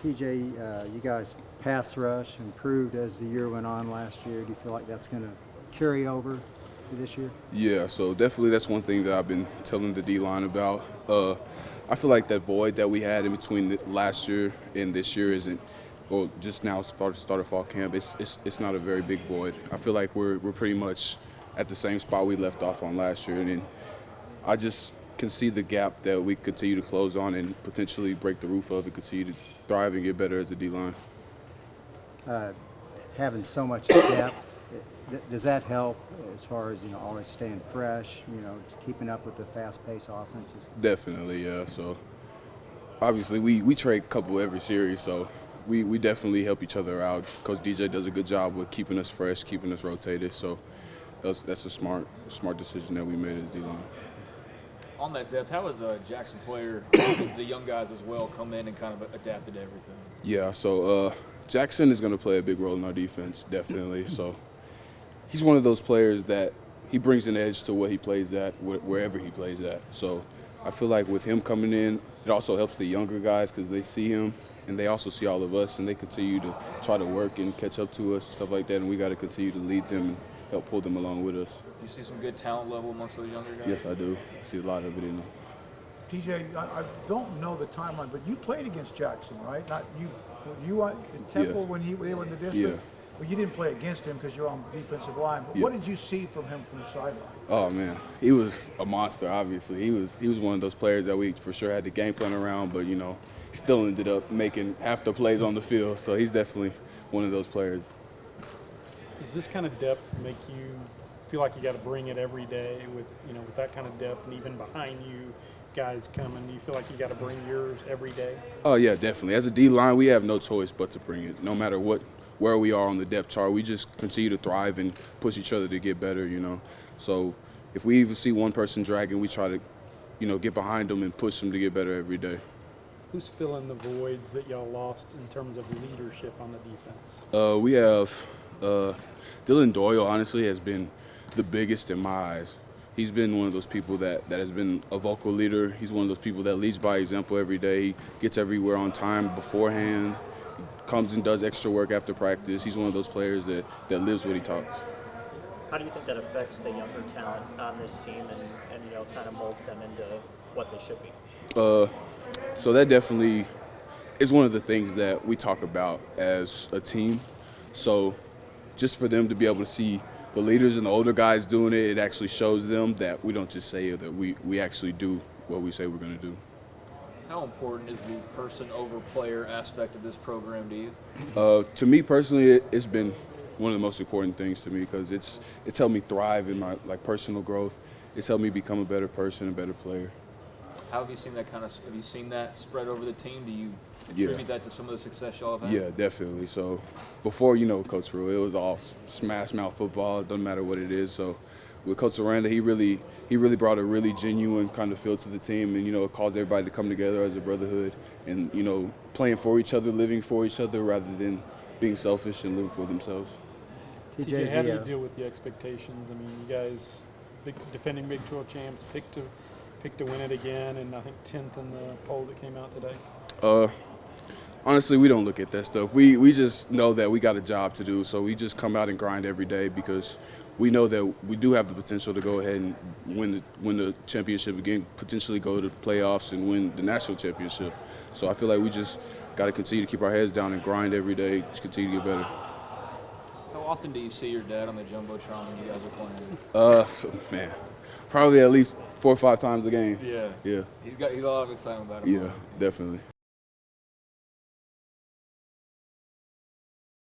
TJ, you guys pass rush improved as the year went on last year. Do you feel like that's going to carry over to this year? Yeah, so definitely that's one thing that I've been telling the D-line about. I feel like that void that we had in between last year and this year isn't, well, just now started fall camp. It's not a very big void. I feel like we're pretty much at the same spot we left off on last year, and then I just can see the gap that we continue to close on and potentially break the roof of and continue to thrive and get better as a D-line. Having so much depth, does that help as far as, always staying fresh, keeping up with the fast-paced offenses? Definitely, yeah. So obviously we trade a couple every series, so we definitely help each other out. Coach DJ does a good job with keeping us fresh, keeping us rotated. So that's a smart decision that we made as D-line. On that depth, how has Jackson Player, the young guys as well, come in and kind of adapted to everything? Yeah, so Jackson is going to play a big role in our defense, definitely. So he's one of those players that he brings an edge to what he plays at, wherever he plays at. So I feel like with him coming in, it also helps the younger guys because they see him and they also see all of us, and they continue to try to work and catch up to us and stuff like that, and we got to continue to lead them and help pull them along with us. You see some good talent level amongst those younger guys? Yes, I do. I see a lot of it in them. TJ, I don't know the timeline, but you played against Jackson, right? Not you. You were in Temple when they were in the district? Yeah. Well, you didn't play against him because you're on the defensive line. But what did you see from him from the sideline? Oh man, he was a monster. Obviously, he was one of those players that we for sure had the game plan around, but he still ended up making half the plays on the field. So he's definitely one of those players. Does this kind of depth make you feel like you got to bring it every day with that kind of depth, and even behind you guys coming, do you feel like you got to bring yours every day? Oh yeah, definitely. As a D-line, we have no choice but to bring it. No matter where we are on the depth chart, we just continue to thrive and push each other to get better. So if we even see one person dragging, we try to get behind them and push them to get better every day. Who's filling the voids that y'all lost in terms of leadership on the defense? We have Dylan Doyle, honestly, has been the biggest in my eyes. He's been one of those people that has been a vocal leader. He's one of those people that leads by example every day. He gets everywhere on time beforehand, comes and does extra work after practice. He's one of those players that lives what he talks. How do you think that affects the younger talent on this team and kind of molds them into what they should be? So that definitely is one of the things that we talk about as a team. So just for them to be able to see the leaders and the older guys doing it, it actually shows them that we don't just say it, that we actually do what we say we're going to do. How important is the person over player aspect of this program to you? To me personally, it's been one of the most important things to me because it's helped me thrive in my personal growth. It's helped me become a better person, a better player. How have you seen that have you seen that spread over the team? Do you attribute that to some of the success y'all have had? Yeah, definitely. So before, Coach Rule, it was all smash mouth football. It doesn't matter what it is. So with Coach Aranda, he really brought a really genuine kind of feel to the team, and it caused everybody to come together as a brotherhood, and playing for each other, living for each other, rather than being selfish and living for themselves. TJ, how do you deal with the expectations? I mean, you guys, defending Big 12 champs, picked to win it again, and I think 10th in the poll that came out today. Honestly, we don't look at that stuff. We just know that we got a job to do, so we just come out and grind every day because we know that we do have the potential to go ahead and win the championship again, potentially go to the playoffs and win the national championship. So I feel like we just got to continue to keep our heads down and grind every day, just continue to get better. How often do you see your dad on the Jumbotron when you guys are playing? Man, probably at least 4 or 5 times a game. Yeah. Yeah. He's got a lot of excitement about it. Yeah, definitely.